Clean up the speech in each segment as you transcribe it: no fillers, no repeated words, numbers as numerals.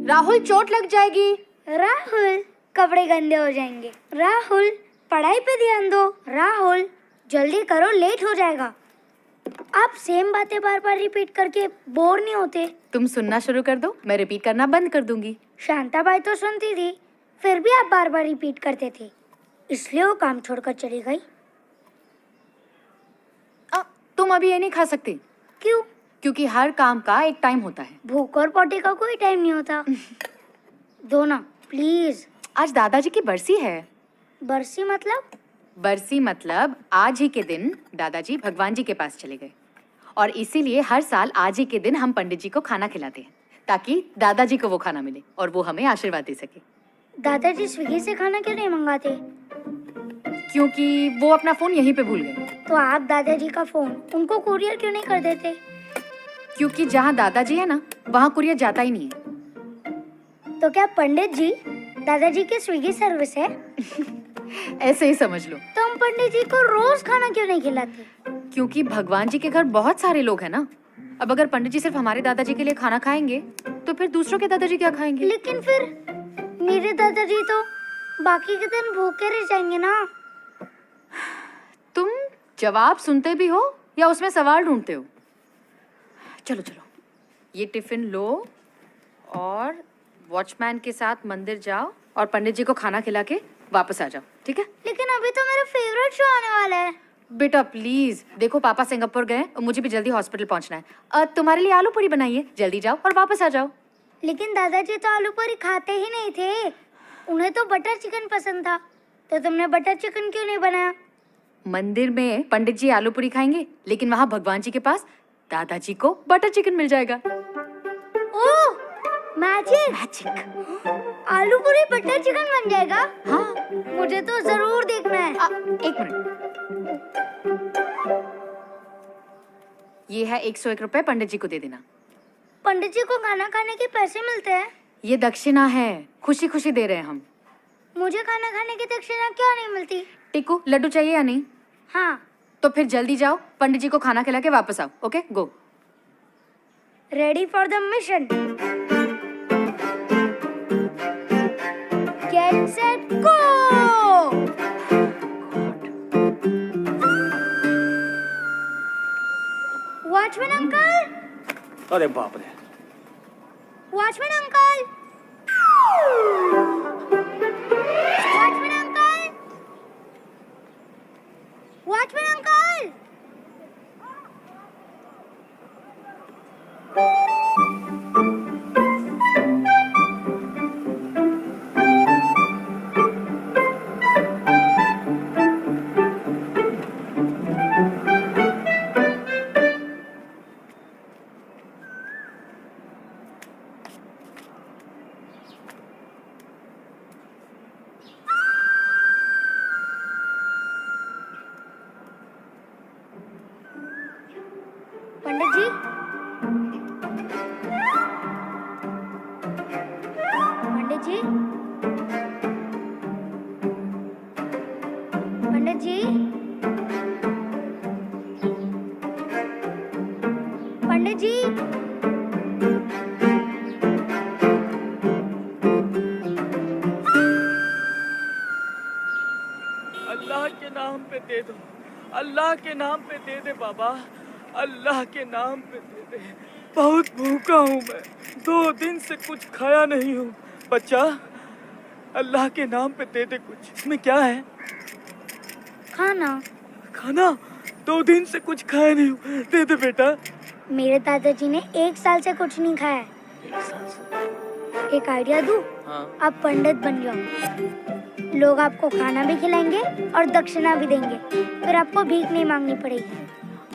राहुल चोट लग जाएगी। राहुल कपड़े गंदे हो जाएंगे। राहुल पढ़ाई पे ध्यान दो। राहुल जल्दी करो, लेट हो जाएगा। आप सेम बातें बार बार रिपीट करके बोर नहीं होते? तुम सुनना शुरू कर दो, मैं रिपीट करना बंद कर दूंगी। शांताबाई तो सुनती थी, फिर भी आप बार बार रिपीट करते थे, इसलिए वो काम छोड़कर चली गई। तुम अभी ये नहीं खा सकती। क्यों? क्योंकि हर काम का एक टाइम होता है। भूख और पोटी का कोई टाइम नहीं होता। दो ना प्लीज। आज दादाजी की बरसी है। बरसी मतलब? बरसी मतलब आज ही के दिन दादाजी भगवान जी के पास चले गए, और इसीलिए हर साल आज ही के दिन हम पंडित जी को खाना खिलाते हैं, ताकि दादाजी को वो खाना मिले और वो हमें आशीर्वाद दे सके। दादाजी स्विगी से खाना क्यों नहीं मंगाते? क्योंकि वो अपना फोन यहीं पे भूल गए। तो आप दादाजी का फोन उनको कुरियर क्यों नहीं कर देते? क्योंकि जहाँ दादाजी है ना, वहाँ कुरियर जाता ही नहीं है। तो क्या पंडित जी दादाजी की स्विगी सर्विस है? ऐसे ही समझ लो। तो हम पंडित जी को रोज खाना क्यों नहीं खिलाते? क्योंकि भगवान जी के घर बहुत सारे लोग हैं ना। अब अगर पंडित जी सिर्फ हमारे दादाजी के लिए खाना खाएंगे तो फिर दूसरों के दादाजी क्या खाएंगे? लेकिन फिर मेरे दादाजी तो बाकी के दिन भूखे रह जाएंगे ना। तुम जवाब सुनते भी हो या उसमें सवाल ढूंढते हो? चलो चलो, ये टिफिन लो और वॉचमैन के साथ मंदिर जाओ और पंडित जी को खाना खिला के वापस आ जाओ, ठीक है? लेकिन अभी तो मेरा फेवरेट शो आने वाला है। बेटा प्लीज, देखो पापा सिंगापुर गए और मुझे भी जल्दी हॉस्पिटल पहुंचना है। तुम्हारे लिए आलू पूरी बनाइए, जल्दी जाओ और वापस आ जाओ। लेकिन दादाजी तो आलू पूरी खाते ही नहीं थे, उन्हें तो बटर चिकन पसंद था। तो तुमने बटर चिकन क्यों नहीं बनाया? मंदिर में पंडित जी आलू पूरी खाएंगे, लेकिन वहाँ भगवान जी के पास दादाजी को बटर चिकन मिल जाएगा। ओह, मैजिक! आलू पूरी बटर चिकन बन जाएगा? हाँ, मुझे तो जरूर देखना है। एक मिनट, ये है 101 रुपए, पंडित जी को दे देना। पंडित जी को खाना खाने के पैसे मिलते हैं? ये दक्षिणा है, खुशी खुशी दे रहे हैं हम। मुझे खाना खाने की दक्षिणा क्यों नहीं मिलती? टिकू, लड्डू चाहिए या नहीं? हाँ। तो फिर जल्दी जाओ, पंडित जी को खाना खिला के वापस आओ। Okay, go. Ready for the mission. Get set go. Watchman uncle! अरे बाप रे! Watchman uncle! Watchman uncle! Watchman uncle! Pandit ji, Pandit ji, Pandit ji, Pandit ji. Allah के नाम पे दे दो, अल्लाह के नाम पे दे दे बाबा, अल्लाह के नाम पे दे दे। बहुत भूखा हूँ मैं, 2 दिन से कुछ खाया नहीं हूँ। बच्चा, अल्लाह के नाम पे दे दे कुछ। इसमें क्या है? खाना। खाना? 2 दिन से कुछ खाया नहीं हूँ, दे दे बेटा। मेरे दादाजी ने 1 साल से कुछ नहीं खाया है। 1 साल से? एक आइडिया दूं? हाँ। आप पंडित बन जाओ, लोग आपको खाना भी खिलाएंगे और दक्षिणा भी देंगे, फिर आपको भीख नहीं मांगनी पड़ेगी।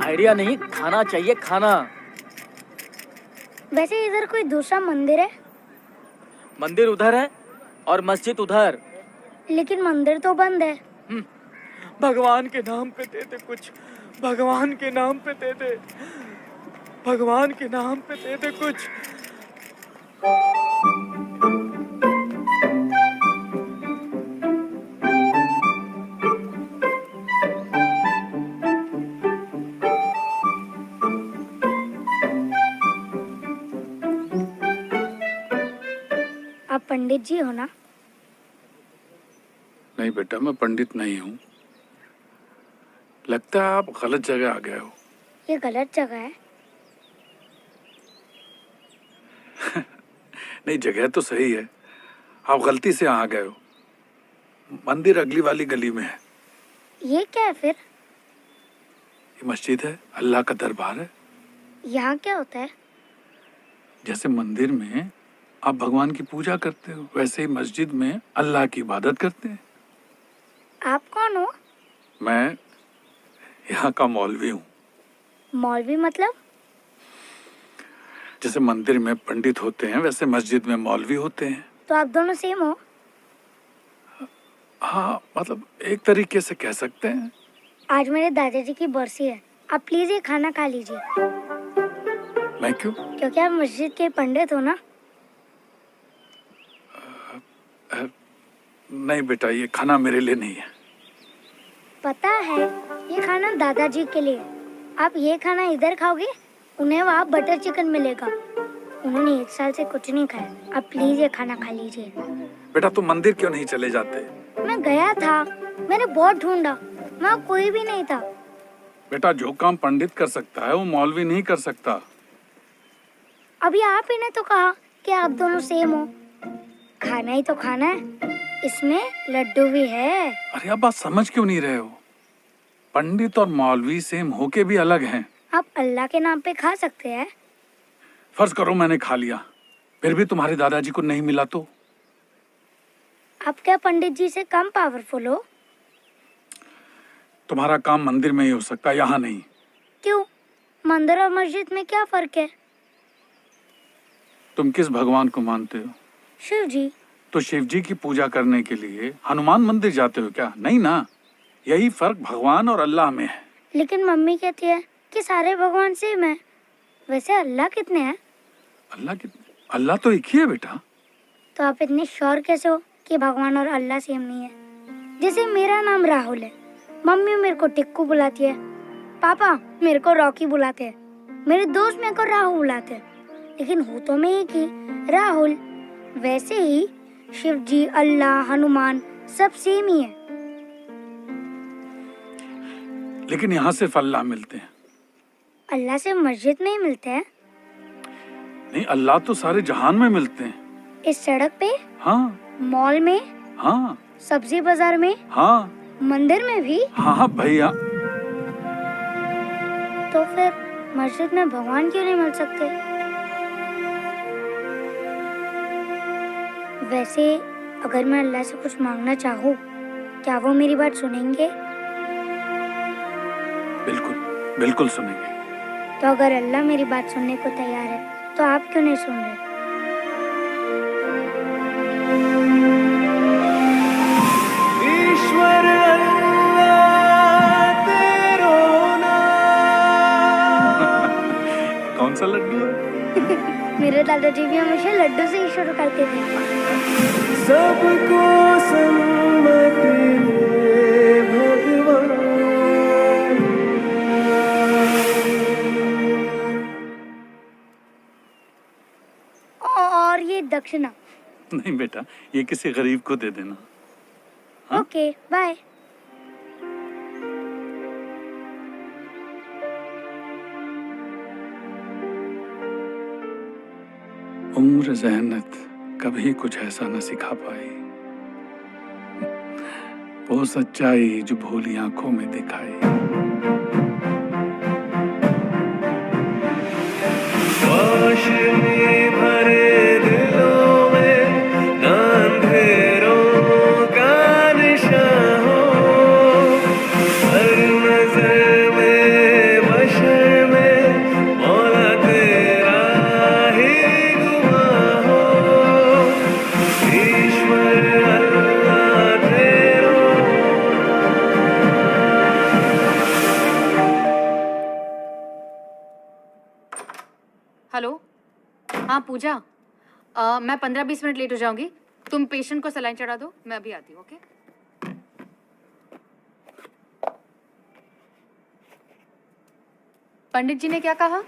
आइडिया नहीं, खाना चाहिए, खाना। वैसे इधर कोई दूसरा मंदिर है? मंदिर उधर है और मस्जिद उधर। लेकिन मंदिर तो बंद है। भगवान के नाम पे दे दे कुछ, भगवान के नाम पे दे दे, भगवान के नाम पे दे दे कुछ। आप पंडित जी हो ना? नहीं बेटा, मैं पंडित नहीं हूँ। लगता है आप गलत जगह आ गए हो। ये गलत जगह है। नहीं, जगह तो सही है, आप गलती से आ गए हो। मंदिर अगली वाली गली में है। ये क्या है फिर? ये मस्जिद है, अल्लाह का दरबार है। यहाँ क्या होता है? जैसे मंदिर में आप भगवान की पूजा करते हो, वैसे ही मस्जिद में अल्लाह की इबादत करते हैं। आप कौन हो? मैं यहाँ का मौलवी हूँ। मौलवी मतलब? जैसे मंदिर में पंडित होते हैं, वैसे मस्जिद में मौलवी होते हैं। तो आप दोनों सेम हो? हाँ, मतलब एक तरीके से कह सकते हैं। आज मेरे दादाजी की बरसी है, आप प्लीज ये खाना खा लीजिए। मैं क्यों? क्योंकि आप मस्जिद के पंडित हो ना। नहीं बेटा, ये खाना मेरे लिए नहीं है। पता है, ये खाना दादाजी के लिए। आप ये खाना इधर खाओगे, उन्हें वहाँ बटर चिकन मिलेगा। उन्होंने 1 साल से कुछ नहीं खाया। आप प्लीज ये खाना खा लीजिए। बेटा, तुम मंदिर क्यों नहीं चले जाते? मैं गया था, मैंने बहुत ढूंढा, वहाँ कोई भी नहीं था। बेटा, जो काम पंडित कर सकता है वो मौलवी नहीं कर सकता। अभी आप ही ने तो कहा कि आप दोनों सेम हो। खाना ही तो खाना है, इसमें लड्डू भी है। अरे आप बात समझ क्यों नहीं रहे हो? पंडित और मौलवी सेम होके भी अलग हैं। आप अल्लाह के नाम पे खा सकते हैं। फर्ज करो मैंने खा लिया, फिर भी तुम्हारे दादाजी को नहीं मिला तो? आप क्या पंडित जी से कम पावरफुल हो? तुम्हारा काम मंदिर में ही हो सकता है, यहाँ नहीं। क्यों? मंदिर और मस्जिद में क्या फर्क है? तुम किस भगवान को मानते हो? शिव जी। तो शिव जी की पूजा करने के लिए हनुमान मंदिर जाते हो क्या? नहीं ना। यही फर्क भगवान और अल्लाह में है। लेकिन मम्मी कहती है कि सारे भगवान सेम है। वैसे अल्लाह कितने हैं? अल्लाह तो एक ही है बेटा। तो आप इतने श्योर कैसे हो कि भगवान और अल्लाह सेम नहीं है? जैसे मेरा नाम राहुल है, मम्मी मेरे को टिक्कू बुलाती है, पापा मेरे को रॉकी बुलाते हैं, मेरे दोस्त मेरे को राहुल बुलाते हैं, लेकिन हूँ तो मैं एक ही, राहुल। वैसे ही शिव जी, अल्लाह, हनुमान सब सेम ही है। लेकिन यहाँ सिर्फ अल्लाह मिलते हैं। अल्लाह से मस्जिद में ही मिलते हैं? नहीं, अल्लाह तो सारे जहान में मिलते हैं। इस सड़क पे? हाँ। मॉल में? हाँ। सब्जी बाजार में? हाँ। मंदिर में भी? हाँ भैया। तो फिर मस्जिद में भगवान क्यों नहीं मिल सकते? वैसे अगर मैं अल्लाह से कुछ मांगना चाहूँ, क्या वो मेरी बात सुनेंगे? बिल्कुल बिल्कुल सुनेंगे। तो अगर अल्लाह मेरी बात सुनने को तैयार है, तो आप क्यों नहीं सुन रहे? ईश्वर अल्लाह तेरो नाम। कौन सा लड्डू है? मेरे दादाजी भी हमेशा लड्डू से ही शुरू करते थे। सबको सम्मति दे भगवान। और ये दक्षिणा। नहीं बेटा, ये किसी गरीब को दे देना। हाँ? Okay, bye. उम्र ज़हनत कभी कुछ ऐसा न सिखा पाई, वो सच्चाई जो भोली आंखों में दिखाई। रोशनी भरे दिलों में ना अंधेरों का निशान हो, हर नजर में बशर में मौला तेरा ही गुमां हो। ईश्वर अल्लाह तेरो हेलो। हाँ पूजा, मैं 15-20 मिनट लेट हो जाऊंगी। तुम पेशेंट को सलाइन चढ़ा दो, मैं अभी आती हूँ। ओके। पंडित जी ने क्या कहा?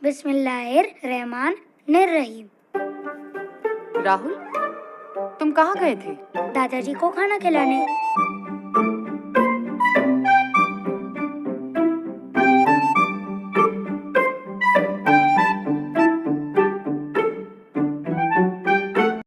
बिस्मिल्लाहिर्रहमानिर्रहीम। राहुल, कहाँ गए थे? दादाजी को खाना खिलाने।